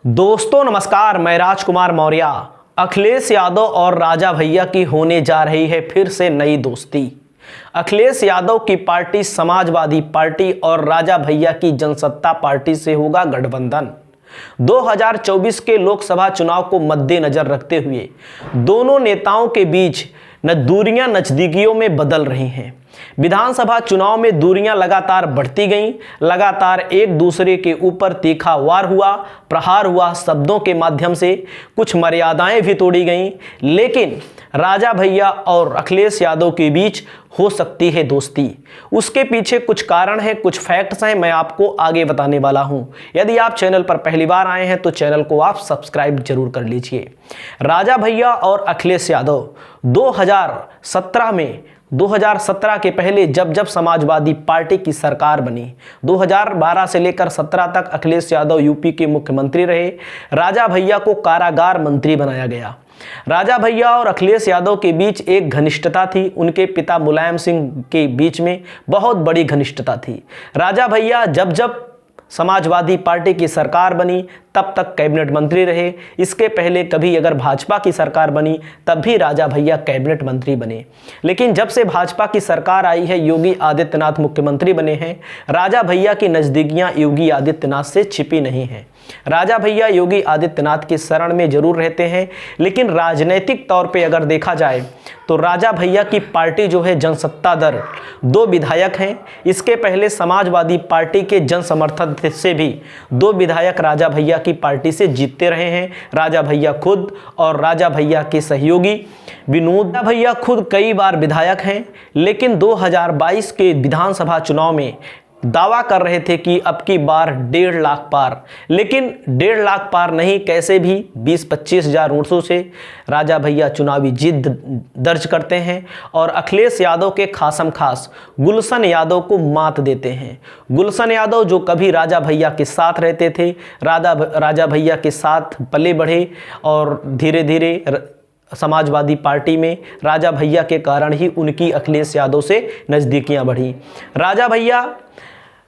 दोस्तों नमस्कार, मैं राजकुमार मौर्य। अखिलेश यादव और राजा भैया की होने जा रही है फिर से नई दोस्ती। अखिलेश यादव की पार्टी समाजवादी पार्टी और राजा भैया की जनसत्ता पार्टी से होगा गठबंधन। 2024 के लोकसभा चुनाव को मद्देनजर रखते हुए दोनों नेताओं के बीच दूरियां नजदीकियों में बदल रही हैं। विधानसभा चुनाव में दूरियां लगातार बढ़ती गईं, लगातार एक दूसरे के ऊपर तीखा वार हुआ, प्रहार हुआ, शब्दों के माध्यम से कुछ मर्यादाएं भी तोड़ी गईं। लेकिन राजा भैया और अखिलेश यादव के बीच हो सकती है दोस्ती। उसके पीछे कुछ कारण है, कुछ फैक्ट्स हैं, मैं आपको आगे बताने वाला हूं। यदि आप चैनल पर पहली बार आए हैं तो चैनल को आप सब्सक्राइब जरूर कर लीजिए। राजा भैया और अखिलेश यादव 2017 के पहले जब समाजवादी पार्टी की सरकार बनी, 2012 से लेकर 17 तक अखिलेश यादव यूपी के मुख्यमंत्री रहे। राजा भैया को कारागार मंत्री बनाया गया। राजा भैया और अखिलेश यादव के बीच एक घनिष्ठता थी, उनके पिता मुलायम सिंह के बीच में बहुत बड़ी घनिष्ठता थी। राजा भैया जब समाजवादी पार्टी की सरकार बनी तब तक कैबिनेट मंत्री रहे। इसके पहले कभी अगर भाजपा की सरकार बनी तब भी राजा भैया कैबिनेट मंत्री बने। लेकिन जब से भाजपा की सरकार आई है, योगी आदित्यनाथ मुख्यमंत्री बने हैं, राजा भैया की नज़दीकियां योगी आदित्यनाथ से छिपी नहीं हैं। राजा भैया योगी आदित्यनाथ के शरण में जरूर रहते हैं, लेकिन राजनीतिक तौर पे अगर देखा जाए तो राजा भैया की पार्टी जो है जनसत्ता दल, 2 विधायक हैं। इसके पहले समाजवादी पार्टी के जन समर्थन से भी 2 विधायक राजा भैया की पार्टी से जीतते रहे हैं। राजा भैया खुद और राजा भैया के सहयोगी विनोद भैया खुद कई बार विधायक हैं, लेकिन 2022 के विधानसभा चुनाव में दावा कर रहे थे कि अब की बार 1.5 लाख पार, लेकिन 1.5 लाख पार नहीं, कैसे भी 20-25 हज़ार वोटों से राजा भैया चुनावी जीत दर्ज करते हैं और अखिलेश यादव के खासम खास गुलशन यादव को मात देते हैं। गुलशन यादव जो कभी राजा भैया के साथ रहते थे, राजा भैया के साथ पले बढ़े और धीरे धीरे समाजवादी पार्टी में राजा भैया के कारण ही उनकी अखिलेश यादव से नज़दीकियां बढ़ी।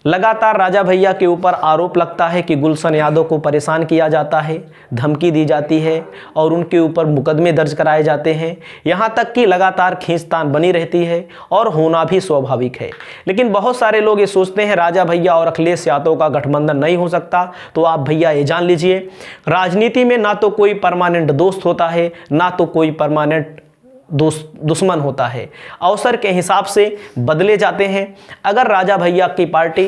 लगातार राजा भैया के ऊपर आरोप लगता है कि गुलशन यादव को परेशान किया जाता है, धमकी दी जाती है और उनके ऊपर मुकदमे दर्ज कराए जाते हैं। यहाँ तक कि लगातार खींचतान बनी रहती है और होना भी स्वाभाविक है। लेकिन बहुत सारे लोग ये सोचते हैं राजा भैया और अखिलेश यादव का गठबंधन नहीं हो सकता। तो आप भैया ये जान लीजिए, राजनीति में ना तो कोई परमानेंट दोस्त होता है, ना तो कोई परमानेंट दुश्मन होता है। अवसर के हिसाब से बदले जाते हैं। अगर राजा भैया की पार्टी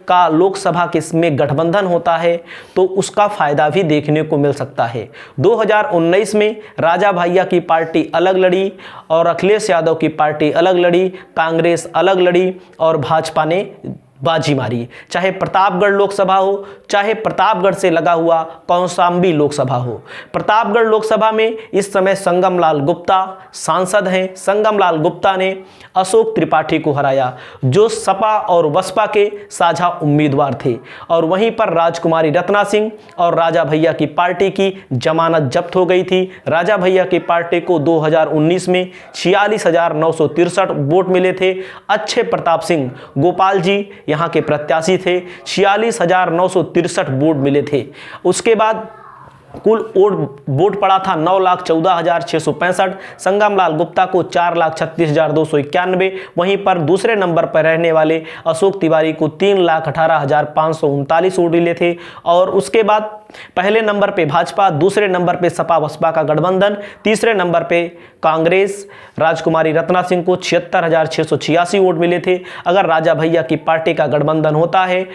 का लोकसभा में गठबंधन होता है तो उसका फायदा भी देखने को मिल सकता है। 2019 में राजा भैया की पार्टी अलग लड़ी और अखिलेश यादव की पार्टी अलग लड़ी, कांग्रेस अलग लड़ी और भाजपा ने बाजी मारी। चाहे प्रतापगढ़ लोकसभा हो, चाहे प्रतापगढ़ से लगा हुआ कौशाम्बी लोकसभा हो। प्रतापगढ़ लोकसभा में इस समय संगम लाल गुप्ता सांसद हैं। संगम लाल गुप्ता ने अशोक त्रिपाठी को हराया, जो सपा और बसपा के साझा उम्मीदवार थे। और वहीं पर राजकुमारी रत्ना सिंह और राजा भैया की पार्टी की जमानत जब्त हो गई थी। राजा भैया की पार्टी को 2019 में 46,963 वोट मिले थे। अच्छे प्रताप सिंह गोपाल जी यहाँ के प्रत्याशी थे, 46,963 वोट मिले थे। उसके बाद कुल वोट पड़ा था 9,14,665। संगम लाल गुप्ता को 4,36,291। वहीं पर दूसरे नंबर पर रहने वाले अशोक तिवारी को 3,18,539 वोट मिले थे। और उसके बाद पहले नंबर पे भाजपा, दूसरे नंबर पे सपा बसपा का गठबंधन, तीसरे नंबर पे कांग्रेस राजकुमारी रत्ना सिंह को 76,686 वोट मिले थे। अगर राजा भैया की पार्टी का गठबंधन होता है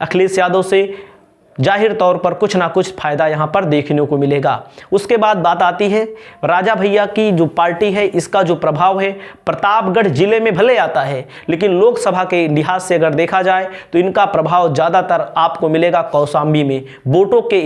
अखिलेश यादव से, जाहिर तौर पर कुछ ना कुछ फायदा यहां पर देखने को मिलेगा। उसके बाद बात आती है राजा भैया की जो पार्टी है, इसका जो प्रभाव है प्रतापगढ़ जिले में भले आता है, लेकिन लोकसभा के लिहाज से अगर देखा जाए तो इनका प्रभाव ज़्यादातर आपको मिलेगा कौशाम्बी में। वोटों के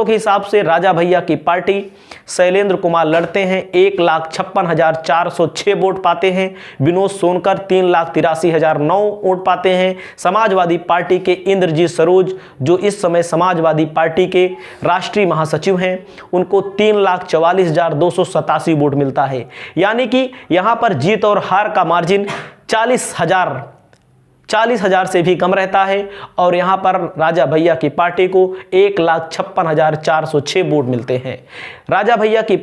हिसाब से राजा भैया की पार्टी शैलेंद्र कुमार लड़ते हैं, 1,56,406 वोट पाते हैं। विनोद सोनकर 3,83,009 वोट पाते हैं। समाजवादी पार्टी के इंद्रजीत सरोज जो इस समय समाजवादी पार्टी के राष्ट्रीय महासचिव हैं, उनको 3,44,287 वोट मिलता है। यानी कि यहां पर जीत और हार का मार्जिन 40,000 40,000 से भी कम रहता है और यहाँ पर राजा भैया की पार्टी को 1,56,406 वोट मिलते हैं। राजा भैया की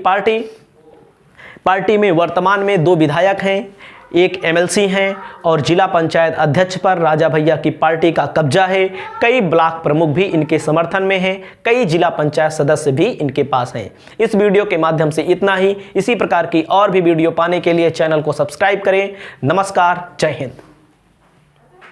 पार्टी में वर्तमान में 2 विधायक हैं, एक एमएलसी हैं और जिला पंचायत अध्यक्ष पर राजा भैया की पार्टी का कब्जा है। कई ब्लॉक प्रमुख भी इनके समर्थन में हैं, कई जिला पंचायत सदस्य भी इनके पास हैं। इस वीडियो के माध्यम से इतना ही। इसी प्रकार की और भी वीडियो पाने के लिए चैनल को सब्सक्राइब करें। नमस्कार, जय हिंद।